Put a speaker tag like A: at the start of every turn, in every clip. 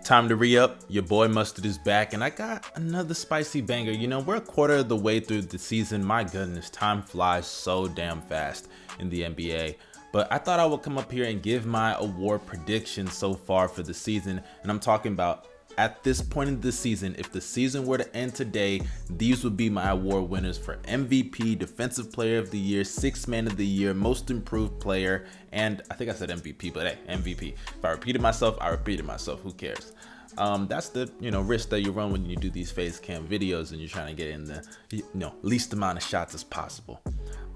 A: Time to re-up. Your boy Mustard is back, and I got another spicy banger. You know, we're a quarter of the way through the season. My goodness, time flies so damn fast in the NBA. But I thought I would come up here and give my award predictions so far for the season. And I'm talking about at this point in the season, if the season were to end today, these would be my award winners for MVP, Defensive Player of the Year, Sixth Man of the Year, Most Improved Player, and I think I said MVP, but hey, MVP. If I repeated myself, I repeated myself. Who cares? That's the risk that you run when you do these face cam videos and you're trying to get in the least amount of shots as possible.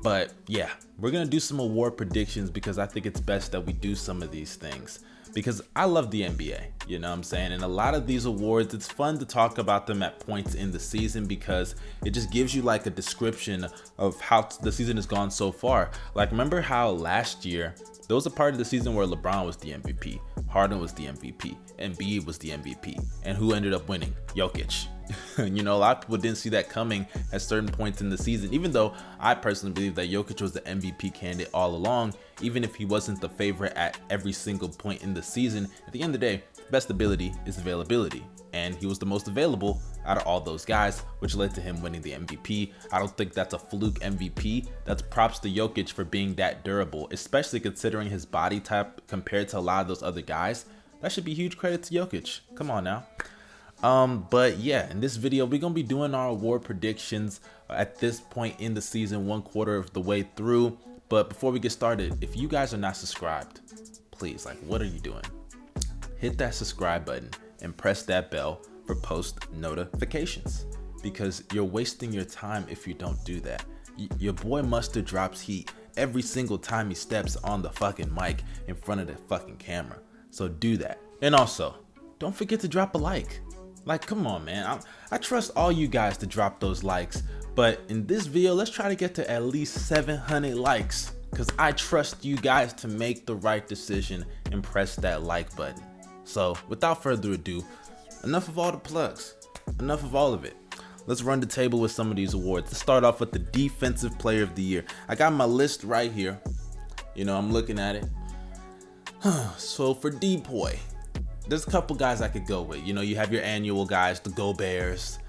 A: But yeah, we're gonna do some award predictions because I think it's best that we do some of these things. Because I love the NBA, you know what I'm saying? And a lot of these awards, it's fun to talk about them at points in the season because it just gives you like a description of how the season has gone so far. Like, remember how last year, there was a part of the season where LeBron was the MVP, Harden was the MVP, Embiid was the MVP, and who ended up winning? Jokic. A lot of people didn't see that coming at certain points in the season, even though I personally believe that Jokic was the MVP candidate all along, even if he wasn't the favorite at every single point in the season. At the end of the day, best ability is availability, and he was the most available out of all those guys, which led to him winning the MVP. I don't think that's a fluke MVP. That's props to Jokic for being that durable, especially considering his body type compared to a lot of those other guys. That should be huge credit to Jokic. Come on now. But yeah, in this video, we're going to be doing our award predictions at this point in the season, one quarter of the way through. But before we get started, if you guys are not subscribed, please, like, what are you doing? Hit that subscribe button and press that bell for post notifications because you're wasting your time if you don't do that. Your boy Mustard drops heat every single time he steps on the fucking mic in front of the fucking camera. So do that. And also, don't forget to drop a like. Like, come on, man. I trust all you guys to drop those likes. But in this video, let's try to get to at least 700 likes because I trust you guys to make the right decision and press that like button. So without further ado, enough of all the plugs. Enough of all of it. Let's run the table with some of these awards. Let's start off with the Defensive Player of the Year. I got my list right here. I'm looking at it. So for D-Boy, there's a couple guys I could go with. You have your annual guys, the Go Bears.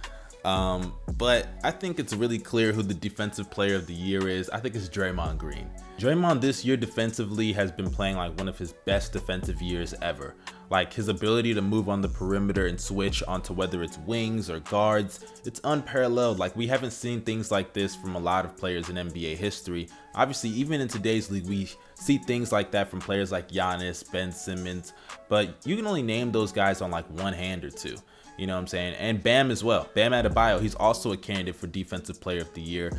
A: But I think it's really clear who the Defensive Player of the Year is. I think it's Draymond Green. Draymond this year defensively has been playing like one of his best defensive years ever. Like, his ability to move on the perimeter and switch onto whether it's wings or guards, it's unparalleled. Like, we haven't seen things like this from a lot of players in NBA history. Obviously, even in today's league, we see things like that from players like Giannis, Ben Simmons, but you can only name those guys on like one hand or two. You know what I'm saying? And Bam as well. Bam Adebayo, he's also a candidate for Defensive Player of the Year.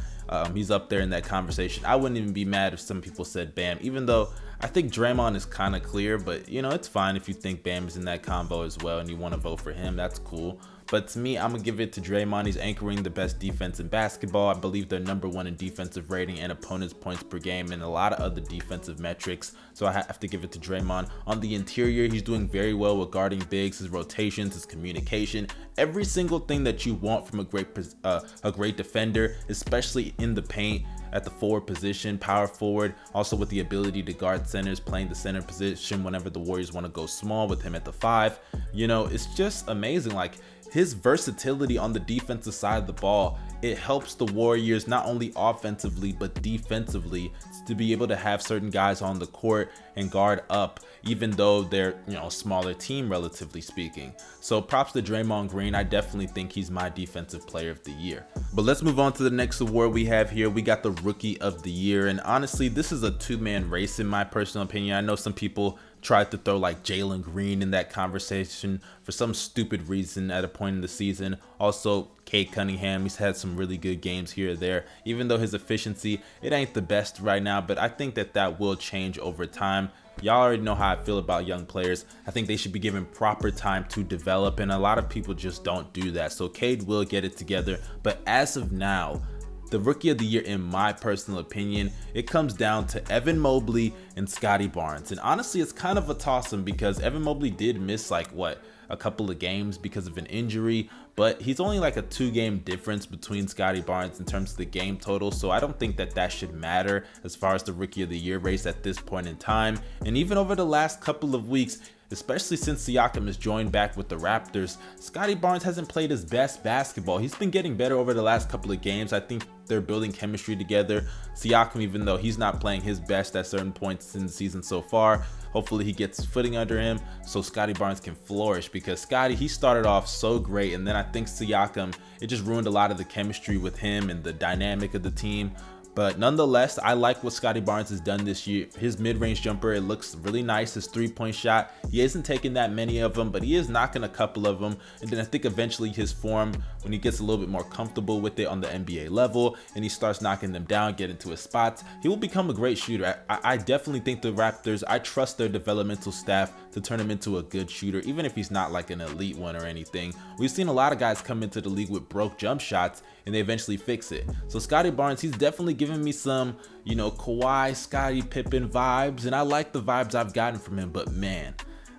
A: He's up there in that conversation. I wouldn't even be mad if some people said Bam, even though I think Draymond is kind of clear, but it's fine if you think Bam is in that combo as well and you want to vote for him. That's cool. But to me, I'm going to give it to Draymond. He's anchoring the best defense in basketball. I believe they're #1 in defensive rating and opponents' points per game and a lot of other defensive metrics. So I have to give it to Draymond. On the interior, he's doing very well with guarding bigs, his rotations, his communication, every single thing that you want from a great defender, especially in the paint, at the forward position, power forward, also with the ability to guard centers, playing the center position whenever the Warriors want to go small with him at the 5. It's just amazing. Like, his versatility on the defensive side of the ball, it helps the Warriors not only offensively but defensively to be able to have certain guys on the court and guard up, even though they're a smaller team relatively speaking. So props to Draymond Green. I definitely think he's my Defensive Player of the Year. But let's move on to the next award we have here. We got the Rookie of the Year, and honestly, this is a two-man race in my personal opinion. I know some people tried to throw like Jalen Green in that conversation for some stupid reason at a point in the season. Also, Cade Cunningham, he's had some really good games here or there, even though his efficiency, it ain't the best right now, but I think that will change over time. Y'all already know how I feel about young players. I think they should be given proper time to develop, and a lot of people just don't do that. So Cade will get it together, but as of now, the Rookie of the Year, in my personal opinion, it comes down to Evan Mobley and Scottie Barnes. And honestly, it's kind of a toss-up because Evan Mobley did miss a couple of games because of an injury, but he's only like a 2-game difference between Scottie Barnes in terms of the game total. So I don't think that should matter as far as the Rookie of the Year race at this point in time. And even over the last couple of weeks, especially since Siakam has joined back with the Raptors. Scottie Barnes hasn't played his best basketball. He's been getting better over the last couple of games. I think they're building chemistry together. Siakam, even though he's not playing his best at certain points in the season so far, hopefully he gets footing under him so Scottie Barnes can flourish, because Scottie, he started off so great, and then I think Siakam, it just ruined a lot of the chemistry with him and the dynamic of the team. But nonetheless, I like what Scottie Barnes has done this year. His mid-range jumper, it looks really nice. His three-point shot, he isn't taking that many of them, but he is knocking a couple of them. And then I think eventually his form, when he gets a little bit more comfortable with it on the NBA level and he starts knocking them down, get into his spots, he will become a great shooter. I definitely think the Raptors, I trust their developmental staff to turn him into a good shooter, even if he's not like an elite one or anything. We've seen a lot of guys come into the league with broke jump shots and they eventually fix it. So Scottie Barnes, he's definitely giving me some, you know, Kawhi, Scottie Pippen vibes, and I like the vibes I've gotten from him. But man,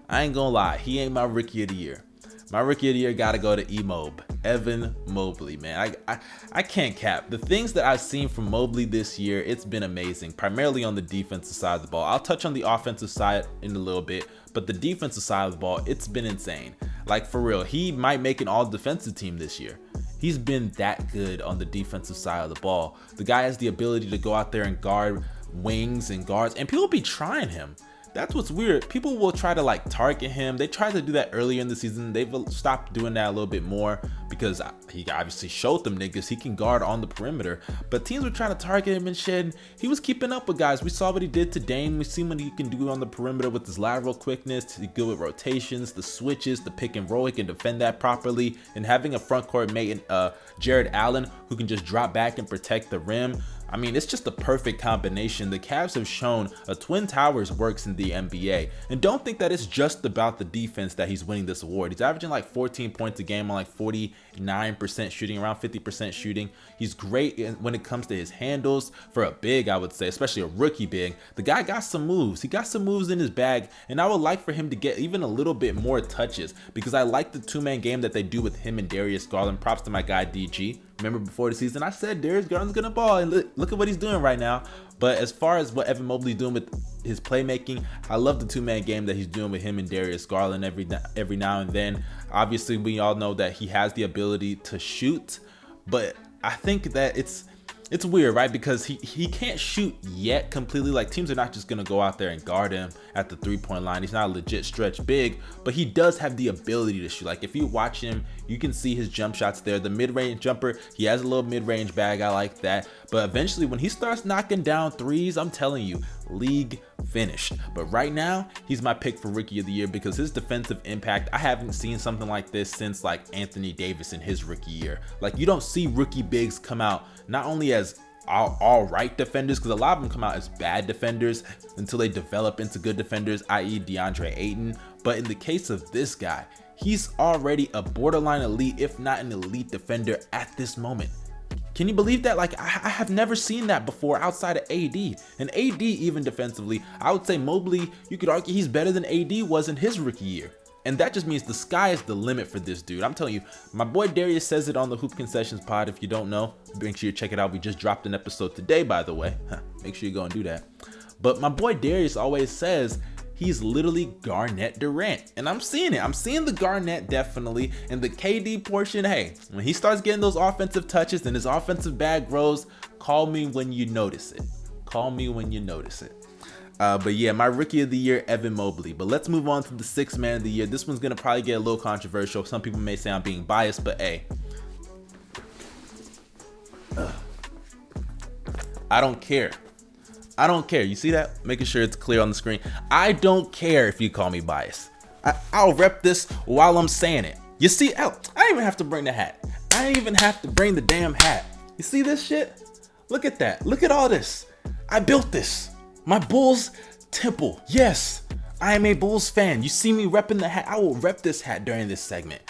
A: I ain't gonna lie, he ain't my rookie of the year. My rookie of the year gotta go to E-Mob, Evan Mobley, man. I can't cap. The things that I've seen from Mobley this year, it's been amazing, primarily on the defensive side of the ball. I'll touch on the offensive side in a little bit, but the defensive side of the ball, it's been insane. Like, for real, he might make an all-defensive team this year. He's been that good on the defensive side of the ball. The guy has the ability to go out there and guard wings and guards, and people be trying him. That's what's weird. People will try to like target him. They tried to do that earlier in the season. They've stopped doing that a little bit more because he obviously showed them niggas he can guard on the perimeter. But teams were trying to target him and shit. And he was keeping up with guys. We saw what he did to Dame. We seen what he can do on the perimeter with his lateral quickness. He's good with rotations, the switches, the pick and roll. He can defend that properly. And having a front court mate, Jared Allen, who can just drop back and protect the rim. I mean, it's just the perfect combination. The Cavs have shown a Twin Towers works in the NBA. And don't think that it's just about the defense that he's winning this award. He's averaging like 14 points a game on like 49% shooting, around 50% shooting. He's great when it comes to his handles for a big, I would say, especially a rookie big. The guy got some moves. He got some moves in his bag, and I would like for him to get even a little bit more touches because I like the two-man game that they do with him and Darius Garland. Props to my guy DG. Remember before the season, I said Darius Garland's gonna ball, and look at what he's doing right now. But as far as what Evan Mobley's doing with his playmaking, I love the two-man game that he's doing with him and Darius Garland every now and then. Obviously, we all know that he has the ability to shoot, but I think that it's weird, right? Because he can't shoot yet completely. Like, teams are not just gonna go out there and guard him at the three-point line. He's not a legit stretch big, but he does have the ability to shoot. Like, if you watch him, you can see his jump shots there. The mid-range jumper, he has a little mid-range bag. I like that. But eventually, when he starts knocking down threes, I'm telling you, league finished. But right now, he's my pick for rookie of the year because his defensive impact, I haven't seen something like this since like Anthony Davis in his rookie year. Like, you don't see rookie bigs come out not only as all right defenders, because a lot of them come out as bad defenders until they develop into good defenders, i.e. DeAndre Ayton. But in the case of this guy, he's already a borderline elite, if not an elite defender at this moment. Can you believe that? Like, I have never seen that before outside of AD. And AD, even defensively, I would say Mobley, you could argue he's better than AD was in his rookie year. And that just means the sky is the limit for this dude. I'm telling you, my boy Darius says it on the Hoop Concessions pod. If you don't know, make sure you check it out. We just dropped an episode today, by the way. Make sure you go and do that. But my boy Darius always says he's literally Garnett Durant. And I'm seeing it. I'm seeing the Garnett definitely. And the KD portion, hey, when he starts getting those offensive touches and his offensive bag grows, call me when you notice it. Call me when you notice it. But yeah, my rookie of the year, Evan Mobley. But let's move on to the sixth man of the year. This one's going to probably get a little controversial. Some people may say I'm being biased, but hey. I don't care. I don't care. You see that? Making sure it's clear on the screen. I don't care if you call me biased. I'll rep this while I'm saying it. You see, I don't even have to bring the hat. I don't even have to bring the damn hat. You see this shit? Look at that. Look at all this. I built this. My Bulls temple. Yes, I am a Bulls fan. You see me repping the hat. I will rep this hat during this segment.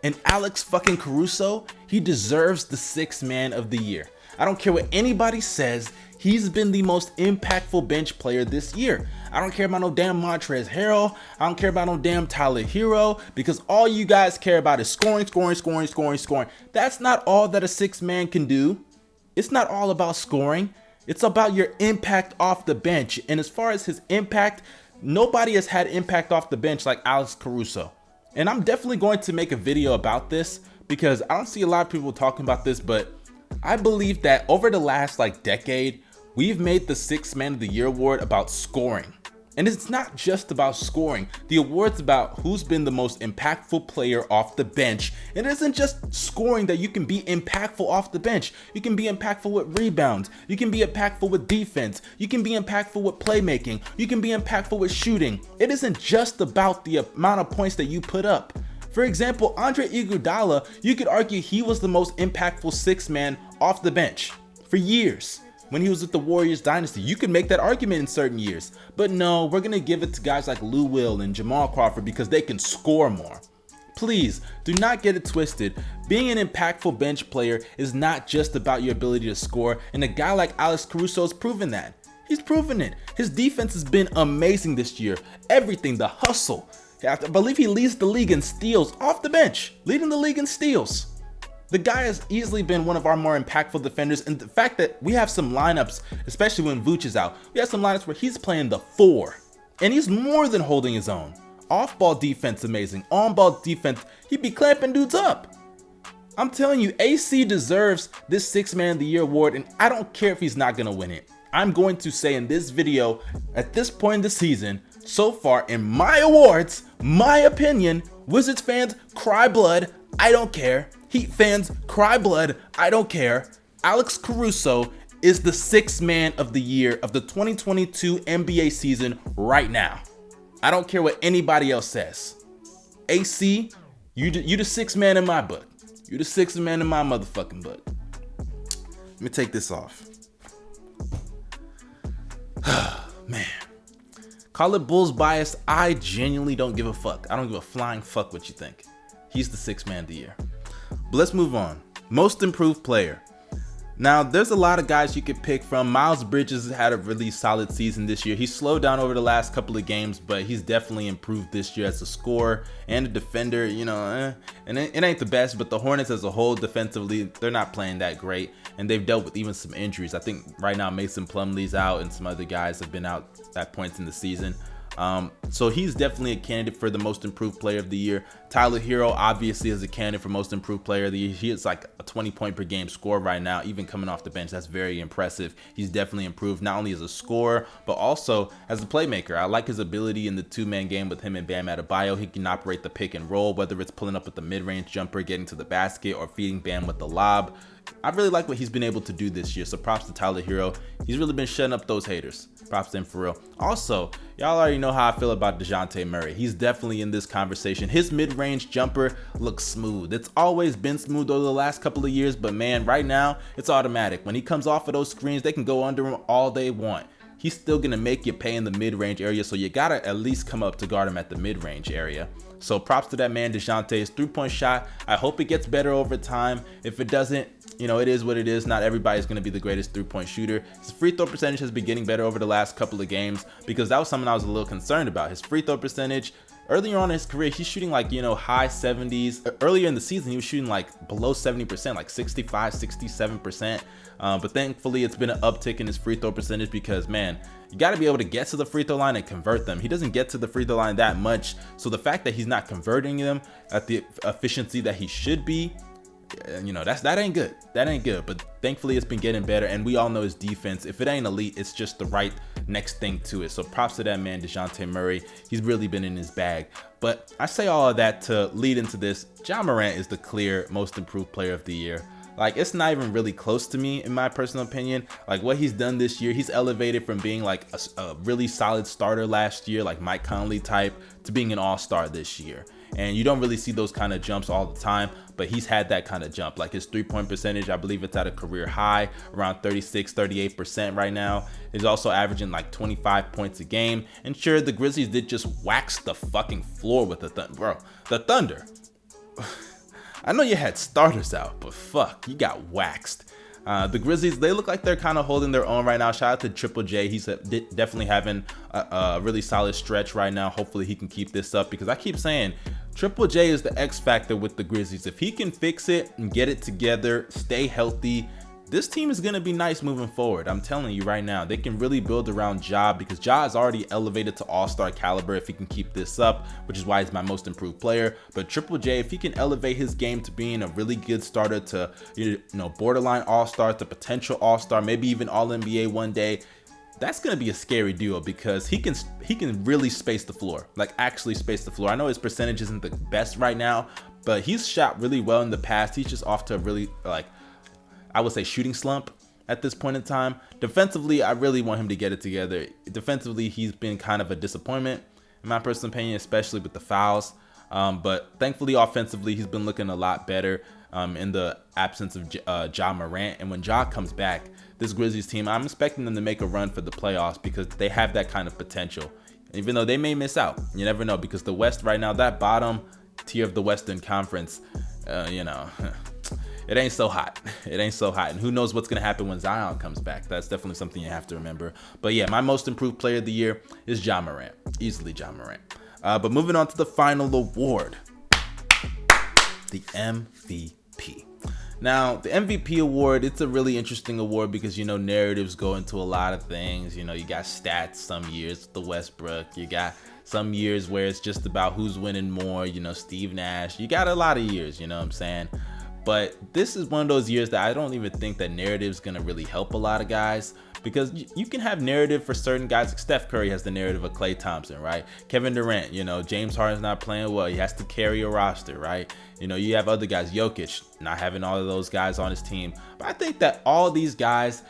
A: And Alex fucking Caruso, he deserves the sixth man of the year. I don't care what anybody says. He's been the most impactful bench player this year. I don't care about no damn Montrezl Harrell. I don't care about no damn Tyler Hero, because all you guys care about is scoring, scoring, scoring, scoring, scoring. That's not all that a sixth man can do. It's not all about scoring. It's about your impact off the bench. And as far as his impact, Nobody has had impact off the bench like Alex Caruso. And I'm definitely going to make a video about this because I don't see a lot of people talking about this, but I believe that over the last decade, we've made the Sixth Man of the Year award about scoring. And it's not just about scoring. The award's about who's been the most impactful player off the bench. It isn't just scoring that you can be impactful off the bench. You can be impactful with rebounds. You can be impactful with defense. You can be impactful with playmaking. You can be impactful with shooting. It isn't just about the amount of points that you put up. For example, Andre Iguodala, you could argue he was the most impactful sixth man off the bench for years. When he was with the Warriors dynasty, you could make that argument in certain years. But no, we're going to give it to guys like Lou Will and Jamal Crawford because they can score more. Please, do not get it twisted. Being an impactful bench player is not just about your ability to score, and a guy like Alex Caruso has proven that. He's proven it. His defense has been amazing this year. Everything, the hustle. I believe he leads the league in steals off the bench, leading the league in steals. The guy has easily been one of our more impactful defenders, and the fact that we have some lineups, especially when Vooch is out, we have some lineups where he's playing the 4, and he's more than holding his own. Off-ball defense amazing, on-ball defense, he'd be clamping dudes up. I'm telling you, AC deserves this Sixth Man of the Year award, and I don't care if he's not gonna win it. I'm going to say in this video, at this point in the season, so far in my awards, my opinion, Wizards fans cry blood, I don't care. Heat fans cry blood, I don't care. Alex Caruso is the Sixth Man of the Year of the 2022 NBA season right now. I don't care what anybody else says. AC, you the sixth man in my book. You the sixth man in my motherfucking book. Let me take this off. Man. Call it Bulls bias. I genuinely don't give a fuck. I don't give a flying fuck what you think. He's the Sixth Man of the Year. But let's move on. Most improved player. Now, there's a lot of guys you could pick from. Miles Bridges has had a really solid season this year. He's slowed down over the last couple of games, but he's definitely improved this year as a scorer and a defender. And it ain't the best, but the Hornets as a whole defensively, they're not playing that great, and they've dealt with even some injuries. I think right now Mason Plumlee's out, and some other guys have been out at points in the season. So he's definitely a candidate for the most improved player of the year. Tyler Hero obviously is a candidate for most improved player of the year. He is like a 20 point per game scorer right now, even coming off the bench. That's very impressive. He's definitely improved not only as a scorer, but also as a playmaker. I like his ability in the two-man game with him and Bam Adebayo. He can operate the pick and roll, whether it's pulling up with the mid-range jumper, getting to the basket, or feeding Bam with the lob. I really like what he's been able to do this year, so props to Tyler Hero. He's really been shutting up those haters. Props to him for real. Also, y'all already know how I feel about DeJounte Murray. He's definitely in this conversation. His mid-range jumper looks smooth. It's always been smooth over the last couple of years, but man, right now, it's automatic. When he comes off of those screens, they can go under him all they want. He's still going to make you pay in the mid-range area, so you got to at least come up to guard him at the mid-range area. So props to that man, DeJounte. His three-point shot, I hope it gets better over time. If it doesn't, it is what it is. Not everybody's going to be the greatest three-point shooter. His free throw percentage has been getting better over the last couple of games because that was something I was a little concerned about. His free throw percentage, earlier on in his career, he's shooting like, high 70s. Earlier in the season, he was shooting like below 70%, like 65, 67%. But thankfully, it's been an uptick in his free throw percentage because, man, you got to be able to get to the free throw line and convert them. He doesn't get to the free throw line that much. So the fact that he's not converting them at the efficiency that he should be, that ain't good. That ain't good. But thankfully, it's been getting better. And we all know his defense, if it ain't elite, it's just the right next thing to it. So props to that man, DeJounte Murray. He's really been in his bag. But I say all of that to lead into this. Ja Morant is the clear most improved player of the year. Like, it's not even really close to me, in my personal opinion. Like, what he's done this year, he's elevated from being like a really solid starter last year, like Mike Conley type, to being an all-star this year. And you don't really see those kind of jumps all the time, but he's had that kind of jump. Like, his three-point percentage, I believe it's at a career high, around 38% right now. He's also averaging like 25 points a game. And sure, the Grizzlies did just wax the fucking floor with the Thunder. Bro, the Thunder. I know you had starters out, but fuck, you got waxed. The Grizzlies, they look like they're kind of holding their own right now. Shout out to Triple J. He's definitely having a really solid stretch right now. Hopefully he can keep this up because I keep saying Triple J is the X factor with the Grizzlies. If he can fix it and get it together, stay healthy, this team is going to be nice moving forward. I'm telling you right now, they can really build around Ja, because Ja is already elevated to all-star caliber if he can keep this up, which is why he's my most improved player. But Triple J, if he can elevate his game to being a really good starter, to, you know, borderline all-star, to potential all-star, maybe even all-NBA one day, that's going to be a scary duo, because he can really space the floor, like actually space the floor. I know his percentage isn't the best right now, but he's shot really well in the past. He's just off to a really, like, I would say, shooting slump at this point in time. Defensively, I really want him to get it together. Defensively, he's been kind of a disappointment in my personal opinion, especially with the fouls. But thankfully, offensively, he's been looking a lot better in the absence of Ja Morant. And when Ja comes back, this Grizzlies team, I'm expecting them to make a run for the playoffs, because they have that kind of potential. Even though they may miss out, you never know, because the West right now, that bottom tier of the Western Conference, you know, it ain't so hot. It ain't so hot. And who knows what's going to happen when Zion comes back. That's definitely something you have to remember. But yeah, my most improved player of the year is Ja Morant. Easily Ja Morant. But moving on to the final award, the MVP. Now, the MVP award, it's a really interesting award, because, you know, narratives go into a lot of things. You know, you got stats some years with the Westbrook. You got some years where it's just about who's winning more, you know, Steve Nash. You got a lot of years, you know what I'm saying? But this is one of those years that I don't even think that narrative's going to really help a lot of guys, because you can have narrative for certain guys. Like Steph Curry has the narrative of Klay Thompson, right? Kevin Durant, you know, James Harden's not playing well. He has to carry a roster, right? You know, you have other guys, Jokic, not having all of those guys on his team. But I think that all these guys,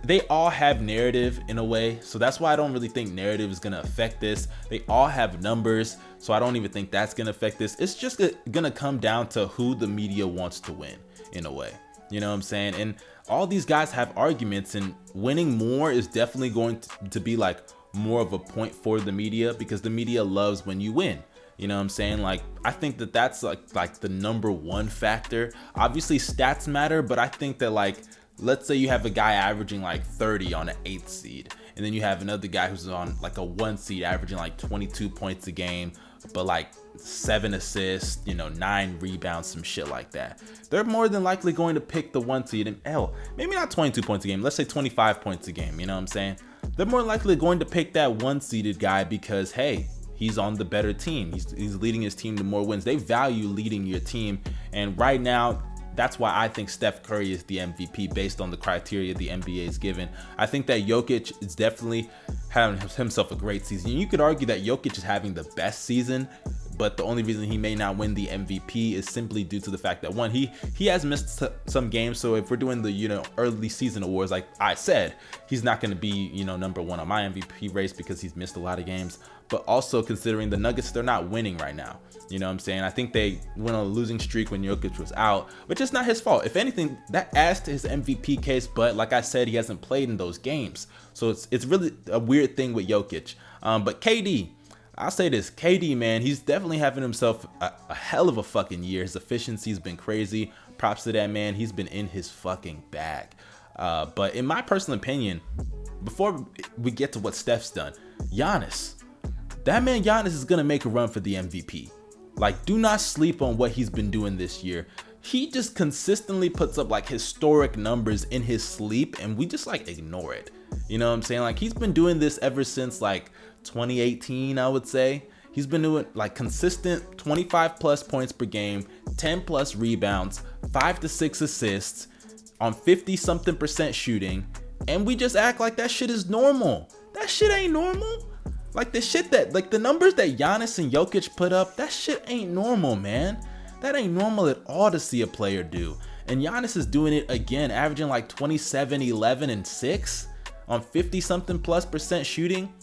A: they all have narrative in a way. So that's why I don't really think narrative is going to affect this. They all have numbers, so I don't even think that's going to affect this. It's just going to come down to who the media wants to win in a way. You know what I'm saying? And all these guys have arguments, and winning more is definitely going to be like more of a point for the media, because the media loves when you win. You know what I'm saying? Like, I think that that's like the number one factor. Obviously stats matter, but I think that, like, let's say you have a guy averaging like 30 on an 8th seed, and then you have another guy who's on like a 1 seed averaging like 22 points a game, but like 7 assists, you know, 9 rebounds, some shit like that. They're more than likely going to pick the 1 seed, and maybe not 22 points a game, let's say 25 points a game, you know what I'm saying? They're more likely going to pick that 1 seeded guy, because hey, he's on the better team. He's leading his team to more wins. They value leading your team, and right now, that's why I think Steph Curry is the MVP based on the criteria the NBA is given. I think that Jokic is definitely having himself a great season. You could argue that Jokic is having the best season, but the only reason he may not win the MVP is simply due to the fact that, one, he has missed some games. So if we're doing the, you know, early season awards, like I said, he's not going to be, you know, number one on my MVP race because he's missed a lot of games. But also considering the Nuggets, they're not winning right now. You know what I'm saying? I think they went on a losing streak when Jokic was out, which is not his fault. If anything, that adds to his MVP case. But like I said, he hasn't played in those games. So it's really a weird thing with Jokic. But KD, I'll say this, KD, man, he's definitely having himself a hell of a fucking year. His efficiency's been crazy. Props to that man. He's been in his fucking bag. But in my personal opinion, before we get to what Steph's done, Giannis, that man Giannis is going to make a run for the MVP. Like, do not sleep on what he's been doing this year. He just consistently puts up like historic numbers in his sleep, and we just like ignore it. You know what I'm saying? Like, he's been doing this ever since like 2018, I would say. He's been doing like consistent 25 plus points per game, 10 plus rebounds, 5 to 6 assists on 50 something % shooting. And we just act like that shit is normal. That shit ain't normal. Like the shit that, like the numbers that Giannis and Jokic put up, that shit ain't normal, man. That ain't normal at all to see a player do. And Giannis is doing it again, averaging like 27, 11, and 6 on 50 something plus % shooting.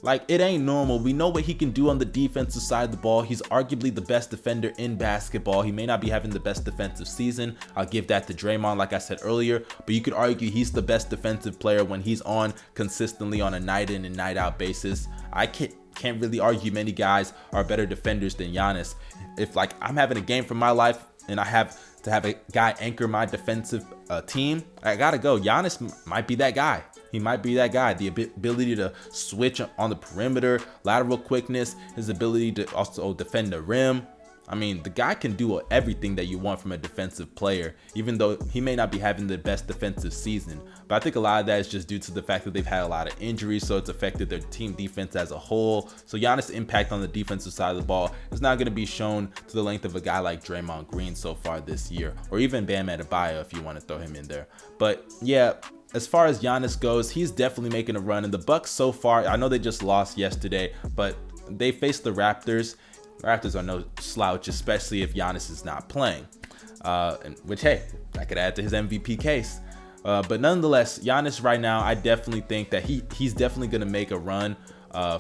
A: Like, it ain't normal. We know what he can do on the defensive side of the ball. He's arguably the best defender in basketball. He may not be having the best defensive season. I'll give that to Draymond, like I said earlier. But you could argue he's the best defensive player when he's on consistently on a night in and night out basis. I can't really argue many guys are better defenders than Giannis. If like I'm having a game for my life and I have to have a guy anchor my defensive team, I gotta go. Giannis might be that guy. He might be that guy. The ability to switch on the perimeter, lateral quickness, his ability to also defend the rim. I mean, the guy can do everything that you want from a defensive player, even though he may not be having the best defensive season. But I think a lot of that is just due to the fact that they've had a lot of injuries, so it's affected their team defense as a whole. So Giannis' impact on the defensive side of the ball is not going to be shown to the length of a guy like Draymond Green so far this year, or even Bam Adebayo if you want to throw him in there. But yeah, as far as Giannis goes, he's definitely making a run. And the Bucks so far, I know they just lost yesterday, but they faced the Raptors. Raptors are no slouch, especially if Giannis is not playing, which, hey, that could add to his MVP case. But nonetheless, Giannis right now, I definitely think that he's definitely going to make a run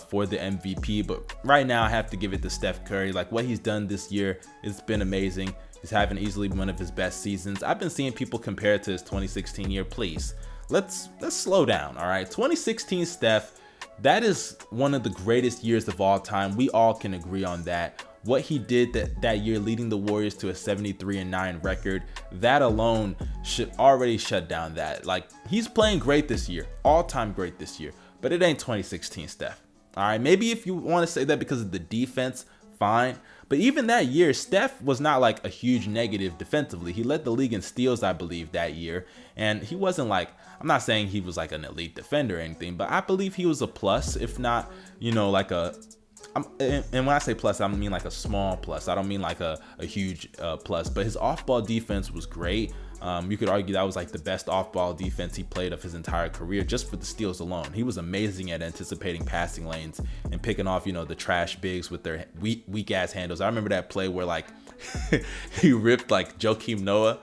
A: for the MVP. But right now, I have to give it to Steph Curry. Like, what he's done this year, it's been amazing. He's having easily one of his best seasons. I've been seeing people compare it to his 2016 year. Please, let's slow down, all right? 2016 Steph, that is one of the greatest years of all time. We all can agree on that. What he did that year, leading the Warriors to a 73-9 record, that alone should already shut down that. Like, he's playing great this year, all-time great this year, but it ain't 2016 Steph. All right, maybe if you want to say that because of the defense, fine. But even that year, Steph was not like a huge negative defensively. He led the league in steals, I believe, that year. And he wasn't like, I'm not saying he was like an elite defender or anything, but I believe he was a plus, if not, you know, like a, and when I say plus, I mean like a small plus. I don't mean like a huge plus, but his off-ball defense was great. You could argue that was like the best off-ball defense he played of his entire career, just for the steals alone. He was amazing at anticipating passing lanes and picking off, you know, the trash bigs with their weak ass handles. I remember that play where like he ripped like Jokic Noah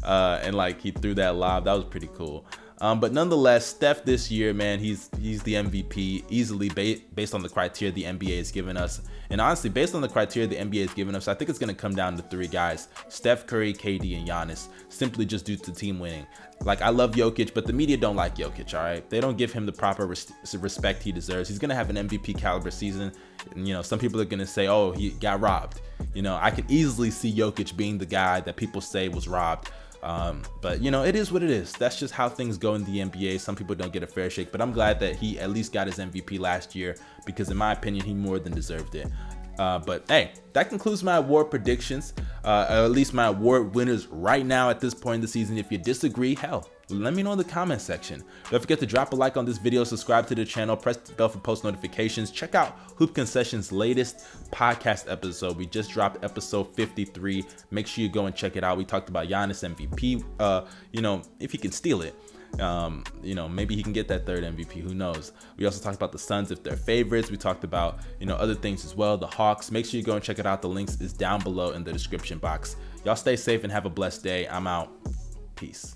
A: and like he threw that lob. That was pretty cool. But nonetheless, Steph this year, man, he's the MVP easily based on the criteria the NBA has given us. And honestly, based on the criteria the NBA has given us, I think it's going to come down to three guys: Steph Curry, KD, and Giannis, simply just due to team winning. Like, I love Jokic, but the media don't like Jokic, all right? They don't give him the proper respect he deserves. He's going to have an MVP caliber season. And, you know, some people are going to say, oh, he got robbed. You know, I can easily see Jokic being the guy that people say was robbed. But you know, it is what it is. That's just how things go in the NBA. Some people don't get a fair shake, but I'm glad that he at least got his MVP last year, because in my opinion, he more than deserved it. But hey, that concludes my award predictions, at least my award winners right now at this point in the season. If you disagree, hell, let me know in the comment section. Don't forget to drop a like on this video, subscribe to the channel, press the bell for post notifications. Check out Hoop Concession's latest podcast episode. We just dropped episode 53. Make sure you go and check it out. We talked about Giannis MVP. You know, if he can steal it. You know, maybe he can get that third MVP, who knows. We also talked about the Suns if they're favorites. We talked about, you know, other things as well, the Hawks. Make sure you go and check it out. The links is down below in the description box. Y'all stay safe and have a blessed day. I'm out. Peace.